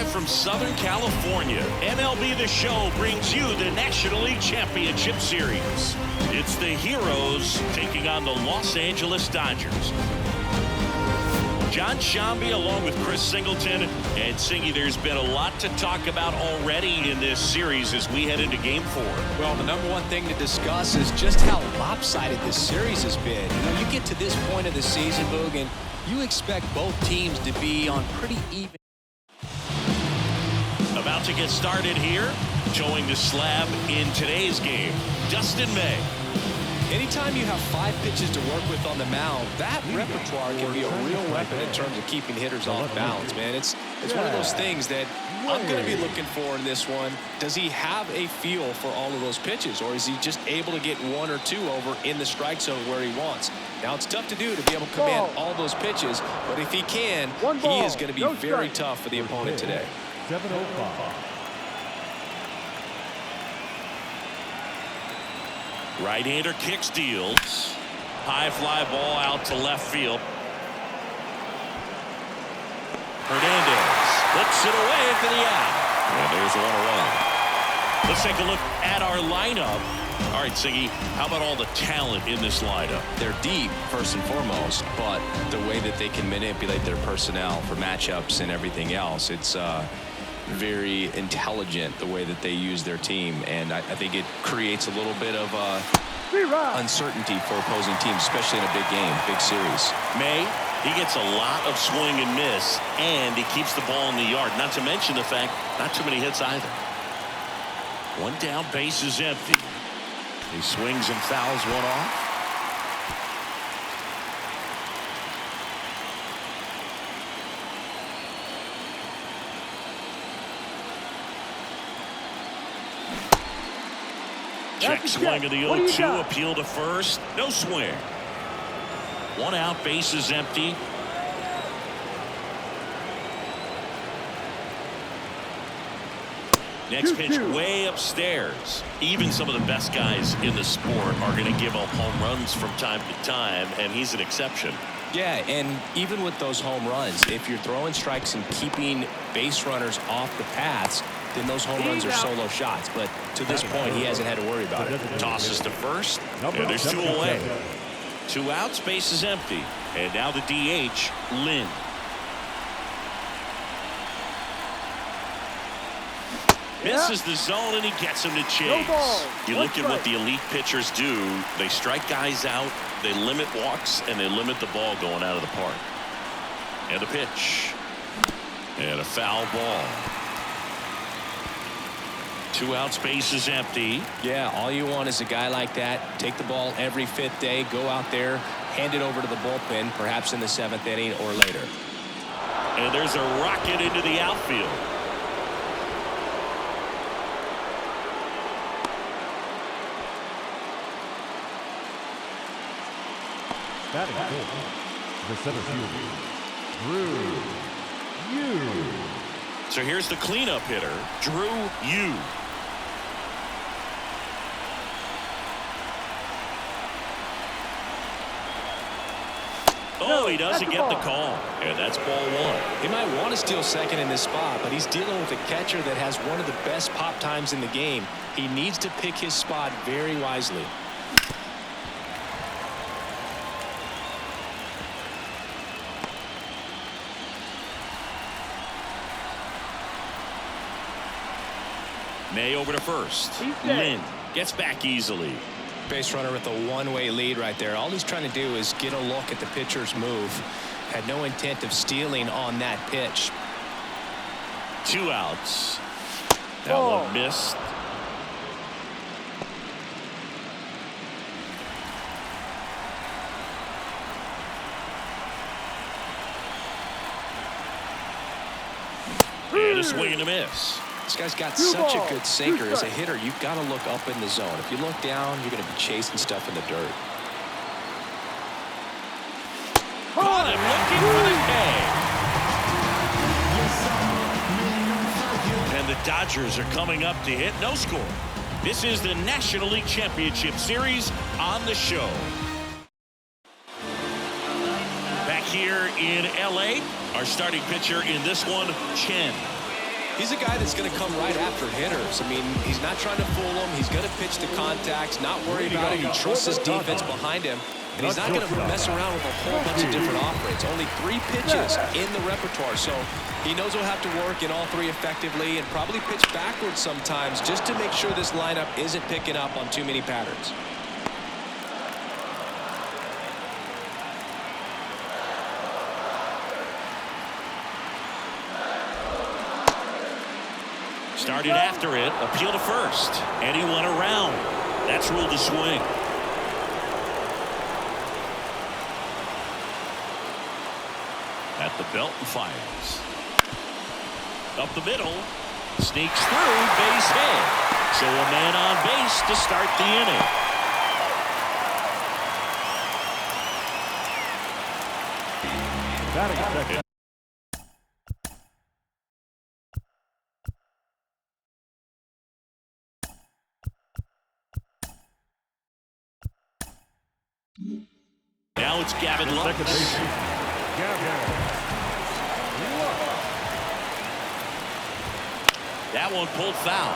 from Southern California, MLB The Show brings you the National League Championship Series. It's the Heroes taking on the Los Angeles Dodgers. John Shambi along with Chris Singleton. And Singy, there's been a lot to talk about already in this series as we head into Game 4. Well, the number one thing to discuss is just how lopsided this series has been. You know, you get to this point of the season, Boog, and you expect both teams to be on pretty even. About to get started here, showing the slab in today's game, Dustin May. Anytime you have 5 pitches to work with on the mound, that repertoire can be a real weapon in terms of keeping hitters off balance, man. It's one of those things that I'm going to be looking for in this one. Does he have a feel for all of those pitches, or is he just able to get 1 or 2 over in the strike zone where he wants? Now, it's tough to do to be able to command all those pitches, but if he can, he is going to be very tough for the opponent today. 7:05. Right-hander kicks, deals. High fly ball out to left field. Hernandez puts it away for the out. And there's a run. Let's take a look at our lineup. All right, Siggy, how about all the talent in this lineup? They're deep, first and foremost, but the way that they can manipulate their personnel for matchups and everything else, it's very intelligent the way that they use their team, and I think it creates a little bit of uncertainty for opposing teams, especially in a big game, big series. May, he gets a lot of swing and miss, and he keeps the ball in the yard, not to mention the fact not too many hits either. 1 down, base is empty. He swings and fouls one off. Check swing of the 0-2, appeal to first, no swing. 1 out, base is empty. Next pitch way upstairs. Even some of the best guys in the sport are going to give up home runs from time to time, and he's an exception. Yeah, and even with those home runs, if you're throwing strikes and keeping base runners off the paths, then those home runs are solo shots. But to this point, he hasn't had to worry about it. Tosses to first, and there's 2 away. 2 outs, base is empty. And now the DH, Lynn. Misses the zone, and he gets him to chase. You look at what the elite pitchers do. They strike guys out, they limit walks, and they limit the ball going out of the park. And the pitch. And a foul ball. 2 outs, base is empty. Yeah, all you want is a guy like that. Take the ball every 5th day, go out there, hand it over to the bullpen, perhaps in the 7th inning or later. And there's a rocket into the outfield. Batting fourth, the center fielder, Drew Yu. So here's the cleanup hitter, Drew Yu. Oh, he doesn't get the call, and that's ball 1. He might want to steal second in this spot, but he's dealing with a catcher that has one of the best pop times in the game. He needs to pick his spot very wisely. May over to first. Lynn gets back easily. Base runner with a one-way lead right there. All he's trying to do is get a look at the pitcher's move. Had no intent of stealing on that pitch. 2 outs. That one missed. And a swing and a miss. This guy's got such a good sinker. As a hitter, you've got to look up in the zone. If you look down, you're going to be chasing stuff in the dirt. Caught him looking for the K. And the Dodgers are coming up to hit. No score. This is the National League Championship Series on the show. Back here in L.A., our starting pitcher in this one, Chen. He's a guy that's going to come right after hitters. I mean, he's not trying to fool them. He's going to pitch to contacts, not worry about it. He trusts his defense behind him. And he's not going to mess around with a whole bunch of different off-rates. Only 3 pitches in the repertoire. So he knows he'll have to work in all 3 effectively and probably pitch backwards sometimes just to make sure this lineup isn't picking up on too many patterns. Started after it, appeal to first, and he went around. That's ruled a swing. At the belt and fires. Up the middle, sneaks through, base hit. So a man on base to start the inning. Batting second. Now it's Gavin Lux. That one pulled foul.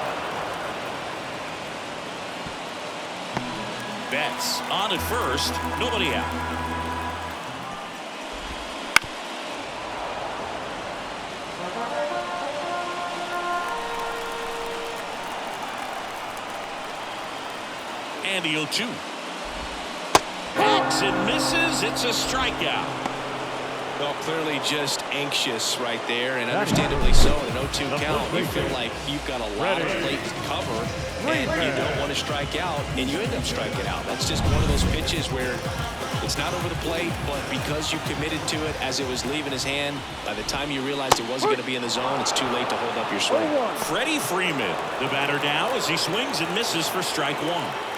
Betts on at first, nobody out. And the 0-2. Hacks and misses. It's a strikeout. Well, clearly just anxious right there, and understandably so. An 0-2 count, you feel like you've got a lot of plate to cover, and you don't want to strike out, and you end up striking out. That's just one of those pitches where it's not over the plate, but because you committed to it as it was leaving his hand, by the time you realized it wasn't going to be in the zone, it's too late to hold up your swing. Freddie Freeman, the batter now, as he swings and misses for strike 1.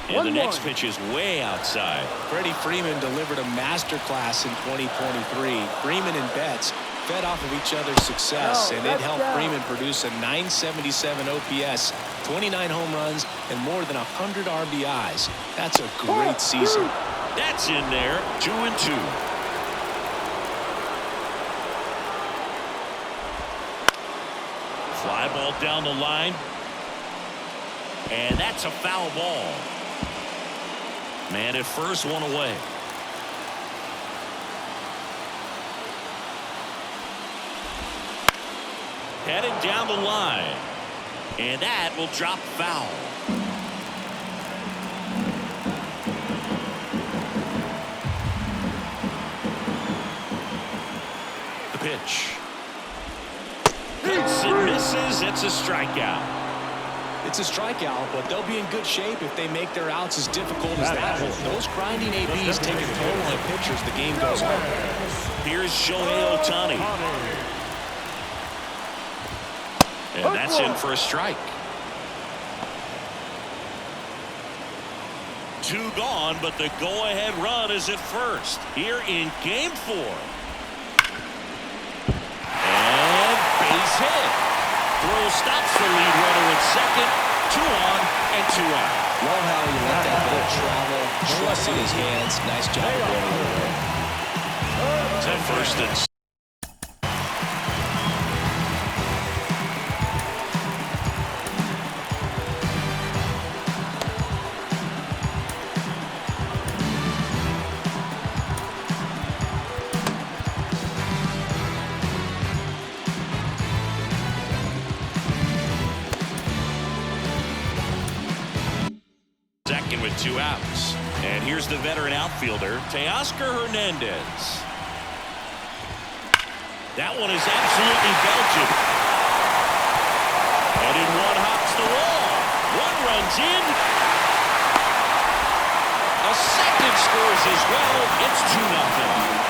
And the next pitch is way outside. Freddie Freeman delivered a masterclass in 2023. Freeman and Betts fed off of each other's success, and it helped Freeman produce a 977 OPS, 29 home runs, and more than 100 RBIs. That's a great season. That's in there, 2-2. Fly ball down the line. And that's a foul ball. Man at first, one away. Heading down the line. And that will drop foul. The pitch. Hits and misses. It's a strikeout. It's a strikeout, but they'll be in good shape if they make their outs as difficult as that one. Those grinding ABs take a toll on pitchers. The game goes on. Here's Shohei Ohtani. And that's in for a strike. 2 gone, but the go-ahead run is at first here in Game 4. And base hit. Throw stops the lead runner at second. 2 on and 2 out. Love how he let that ball travel, trusted his hands. Nice job of rolling it away. It's at first and with 2 outs. And here's the veteran outfielder, Teoscar Hernandez. That one is absolutely belted. And in one hops the wall. 1 runs in. A second scores as well. It's 2-0.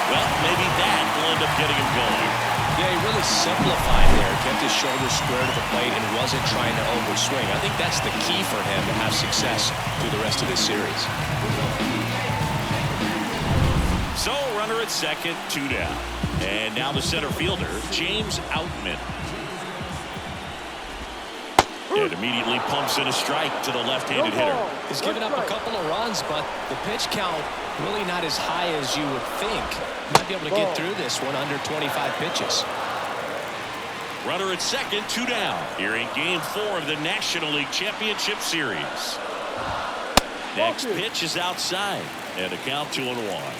Well, maybe that will end up getting him going. Yeah, he really simplified there, kept his shoulders square to the plate and wasn't trying to overswing. I think that's the key for him to have success through the rest of this series. So, runner at second, 2 down. And now the center fielder, James Outman. And immediately pumps in a strike to the left-handed hitter. He's given up a couple of runs, but the pitch count really not as high as you would think. Might be able to get through this one under 25 pitches. Runner at second, 2 down. Here in Game 4 of the National League Championship Series. Next pitch is outside, and a count 2-1.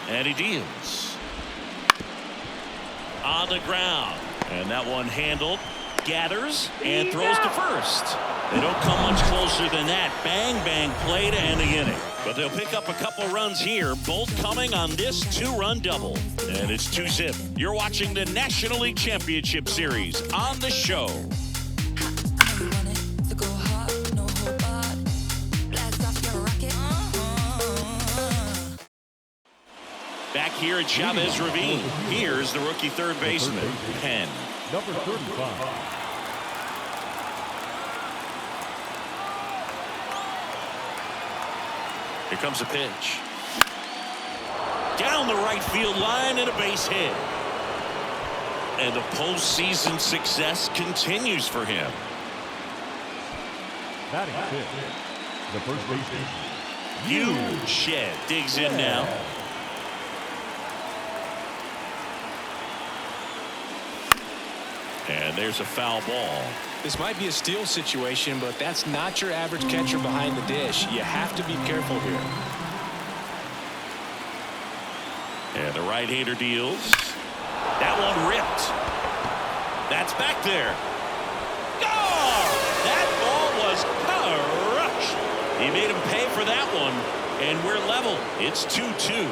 And he deals. On the ground. And that one handled. Gathers and throws to first. They don't come much closer than that. Bang, bang play to end the inning. But they'll pick up a couple runs here, both coming on this 2-run double. And it's 2-zip. You're watching the National League Championship Series on the show. Back here at Chavez Ravine, here's the rookie third baseman, Penn. Number 35. Here comes a pitch. Down the right field line and a base hit. And the postseason success continues for him. Batting fifth, the first baseman. Huge shed digs in now. And there's a foul ball. This might be a steal situation, but that's not your average catcher behind the dish. You have to be careful here. And the right-hander deals. That one ripped. That's back there. Oh! That ball was crushed. He made him pay for that one, and we're level. It's 2-2.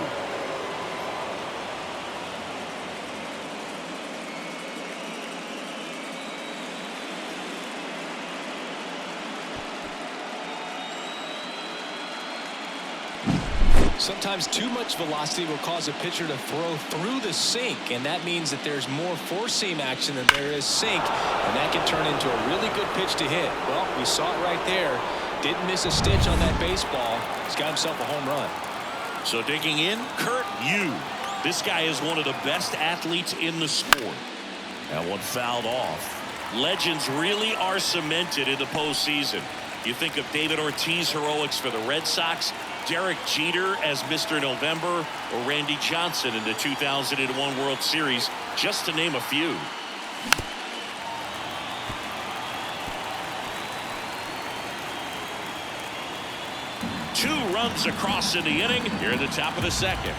Sometimes too much velocity will cause a pitcher to throw through the sink, and that means that there's more four-seam action than there is sink, and that can turn into a really good pitch to hit. Well, we saw it right there. Didn't miss a stitch on that baseball. He's got himself a home run. So digging in, Kurt Yu. This guy is one of the best athletes in the sport. That one fouled off. Legends really are cemented in the postseason. You think of David Ortiz heroics for the Red Sox, Derek Jeter as Mr. November, or Randy Johnson in the 2001 World Series, just to name a few. Two runs across in the inning here at the top of the second.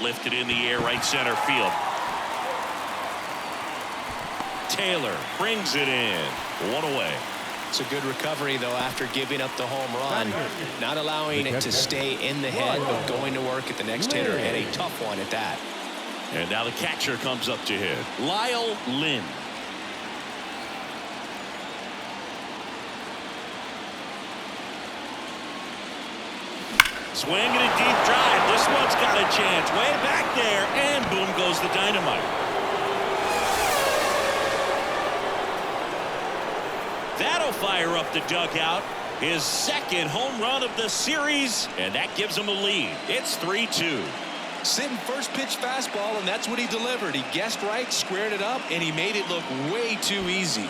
Lifted in the air, right center field. Taylor brings it in. One away. It's a good recovery, though, after giving up the home run. Not allowing it to stay in the head, but going to work at the next hitter, and a tough one at that. And now the catcher comes up to hit. Lyle Lynn. Swing and a deep drive. This one's got a chance. Way back there, and boom goes the dynamite. That'll fire up the dugout. His second home run of the series, and that gives him a lead. It's 3-2. Sitting first pitch fastball, and that's what he delivered. He guessed right, squared it up, and he made it look way too easy.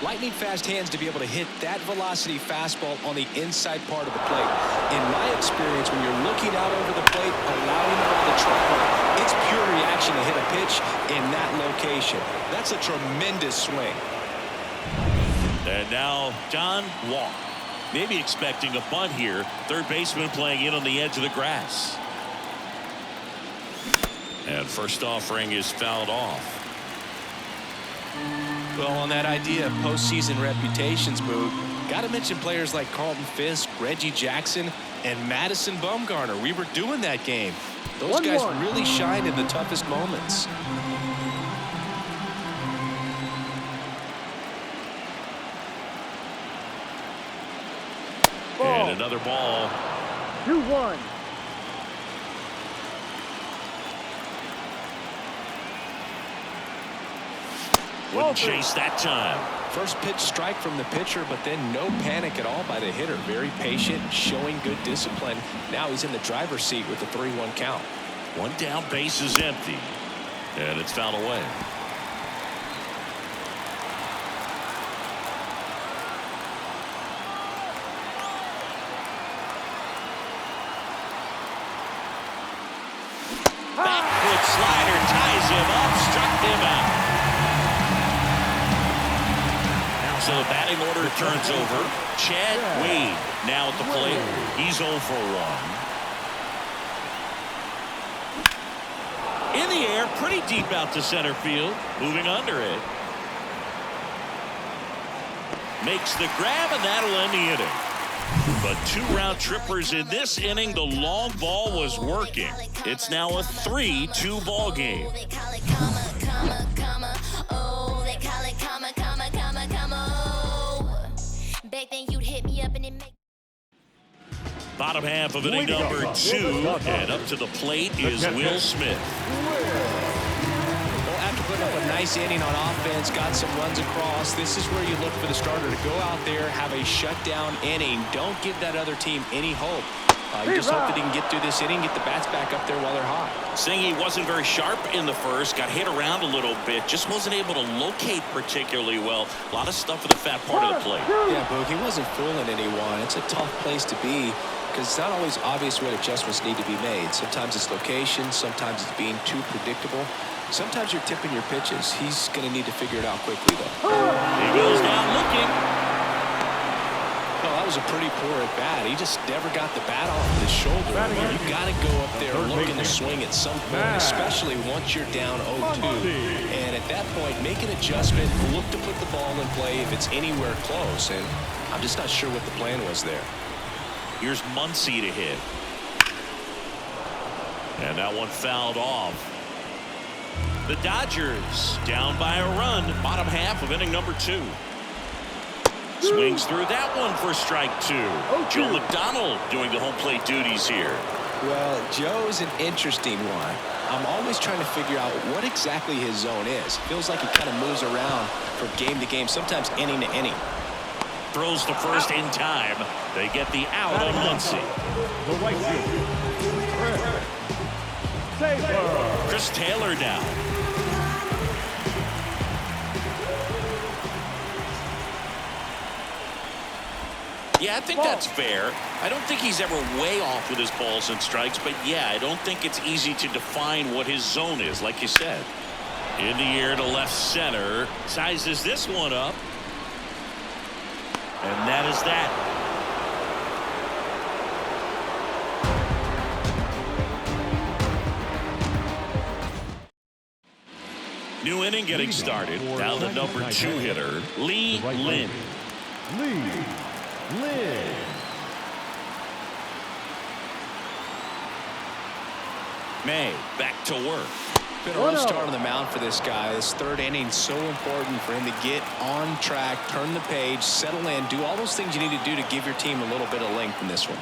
Lightning fast hands to be able to hit that velocity fastball on the inside part of the plate. In my experience, when you're looking out over the plate, allowing the ball to travel, it's pure reaction to hit a pitch in that location. That's a tremendous swing. And now Don Walk. Maybe expecting a bunt here. Third baseman playing in on the edge of the grass. And first offering is fouled off. Well, on that idea of postseason reputations, Boo, got to mention players like Carlton Fisk, Reggie Jackson, and Madison Bumgarner. We were doing that game. Those guys really shine in the toughest moments. And another ball. 2-1. Wouldn't chase that time. First pitch strike from the pitcher, but then no panic at all by the hitter. Very patient, showing good discipline. Now he's in the driver's seat with the 3-1 count. One down, base is empty, and it's fouled away. Back foot slider ties him up, struck him out. So the batting order turns over. Chad Wade now at the plate. He's 0 for 1. In the air, pretty deep out to center field. Moving under it. Makes the grab, and that'll end the inning. But 2 round trippers in this inning. The long ball was working. It's now a 3-2 ball game. Bottom half of inning number 2, and up to the plate is Will Smith. Well, after putting up a nice inning on offense, got some runs across, this is where you look for the starter to go out there, have a shutdown inning. Don't give that other team any hope. You just hope that he can get through this inning, get the bats back up there while they're hot. Singy wasn't very sharp in the first, got hit around a little bit, just wasn't able to locate particularly well. A lot of stuff at the fat part of the plate. Yeah, Boog, he wasn't fooling anyone. It's a tough place to be because it's not always obvious what adjustments need to be made. Sometimes it's location, sometimes it's being too predictable. Sometimes you're tipping your pitches. He's going to need to figure it out quickly, though. He goes down looking. Well, that was a pretty poor at bat. He just never got the bat off his shoulder. You got to go up there looking to swing at some point, especially once you're down 0-2. And at that point, make an adjustment, look to put the ball in play if it's anywhere close. And I'm just not sure what the plan was there. Here's Muncy to hit. And that one fouled off. The Dodgers down by a run. Bottom half of inning number 2. Swings through that one for strike 2. Joe McDonald doing the home plate duties here. Well, Joe's an interesting one. I'm always trying to figure out what exactly his zone is. Feels like he kind of moves around from game to game, sometimes inning to inning. Throws the first in time. They get the out on Muncy. The right field. Chris Taylor down. Yeah, I think that's fair. I don't think he's ever way off with his balls and strikes, but yeah, I don't think it's easy to define what his zone is, like you said. In the air to left center. Sizes this one up. And that is that. New inning getting started. Now the number 2 hitter, Lee Lin. May back to work. Been a rough start on the mound for this guy. This 3rd inning so important for him to get on track, turn the page, settle in, do all those things you need to do to give your team a little bit of length in this one.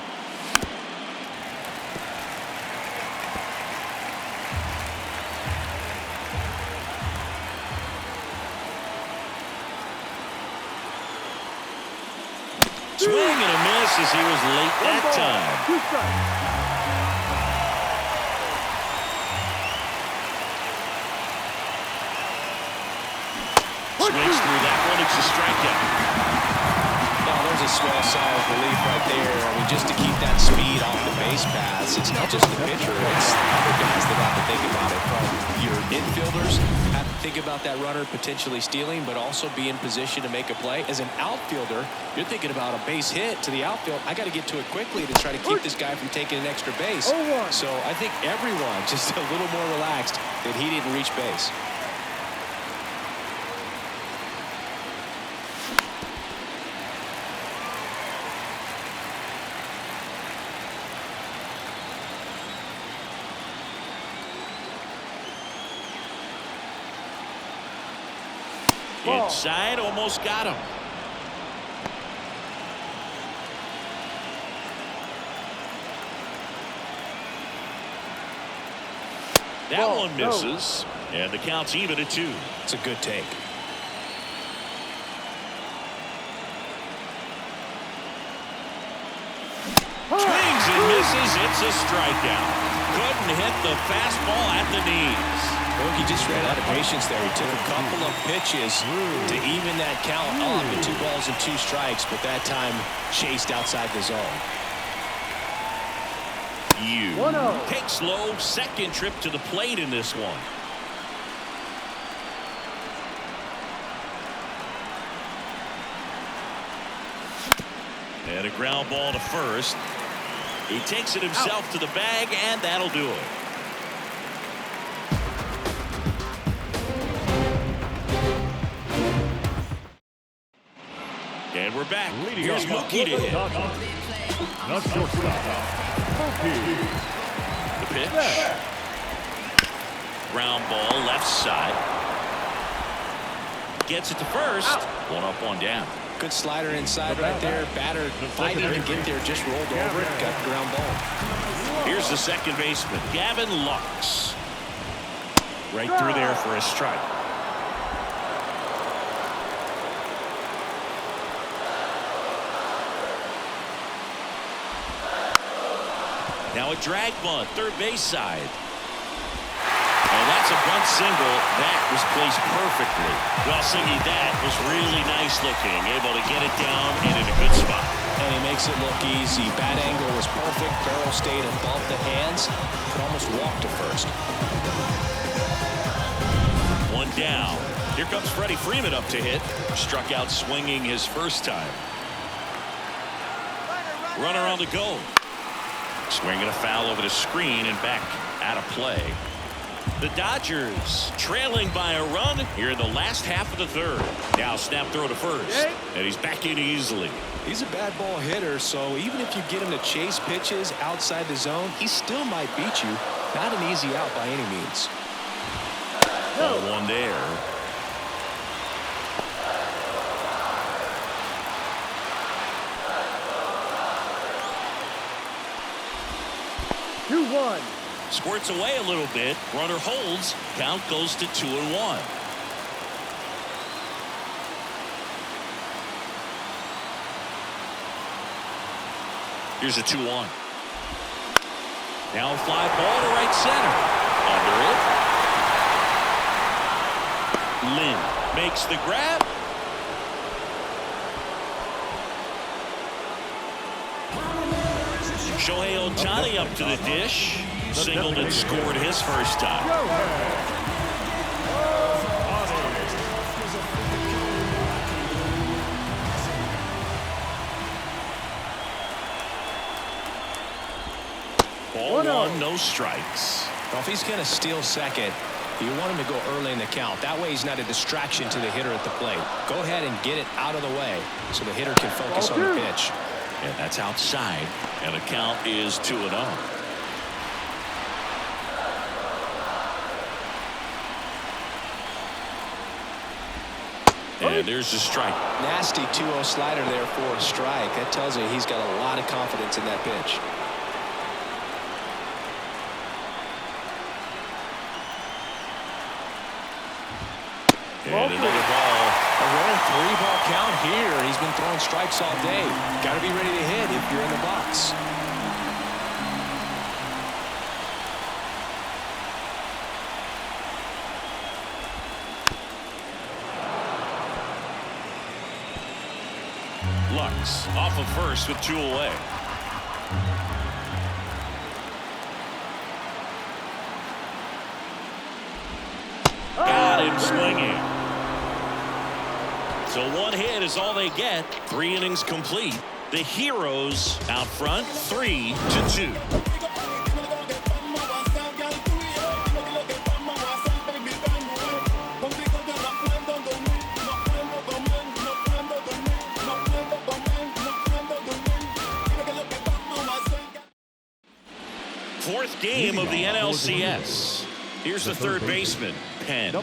Swing and a miss as he was late that time. Swings through that one. It's a strikeout. Well, there's a swell sigh of relief right there. I mean, just to keep that speed off the base paths, it's not just the pitcher, it's other guys that have to think about it. From your infielders have to think about that runner potentially stealing, but also be in position to make a play. As an outfielder, you're thinking about a base hit to the outfield. I got to get to it quickly to try to keep this guy from taking an extra base. So I think everyone just a little more relaxed that he didn't reach base. Inside, almost got him. That one misses, and the count's even at 2. It's a good take. misses. It's a strikeout. Couldn't hit the fastball at the knees. Look, he just ran out of patience there. He took a couple of pitches to even that count up in 2 balls and 2 strikes, but that time chased outside the zone. Takes low, second trip to the plate in this one. And a ground ball to first. He takes it himself to the bag, and that'll do it. And we're back. Here's Mookie to hit. Not shortstop. The pitch. Ground ball left side. Gets it to first. 1 up, 1 down. Good slider inside right there. Batter fighting to get there, just rolled over it. Got the ground ball. Here's the second baseman, Gavin Lux. Right through there for a strike. Now a drag bunt, third base side. And that's a bunt single. That was placed perfectly. Well, Singy, that was really nice looking. Able to get it down and in a good spot. And he makes it look easy. Bat angle was perfect. Barrel stayed above the hands. Could almost walk to first. 1 down. Here comes Freddie Freeman up to hit. Struck out swinging his first time. Runner on the go. Swinging a foul over the screen and back out of play. The Dodgers trailing by a run here in the last half of the third. Now snap throw to first. And he's back in easily. He's a bad ball hitter, so even if you get him to chase pitches outside the zone, he still might beat you. Not an easy out by any means. Ball 1 there. Squirts away a little bit. Runner holds. Count goes to 2-1. Here's a 2-1. Now a fly ball to right center. Under it. Lynn makes the grab. Shohei Ohtani up to the dish. Singled and scored his first time. Ball 1, no strikes. Well, if he's going to steal second, you want him to go early in the count. That way he's not a distraction to the hitter at the plate. Go ahead and get it out of the way so the hitter can focus on the pitch. And that's outside. And the count is 2-0. And there's the strike. Nasty 2-0 slider there for a strike. That tells you he's got a lot of confidence in that pitch. And another ball. A rolling 3-ball count here. He's been throwing strikes all day. Got to be ready to hit if you're in the box. Lux off of first with 2 away. Got him swinging. So 1 hit is all they get. 3 innings complete. The Heroes out front 3-2. Fourth game of the NLCS. Here's the third baseman, Penn.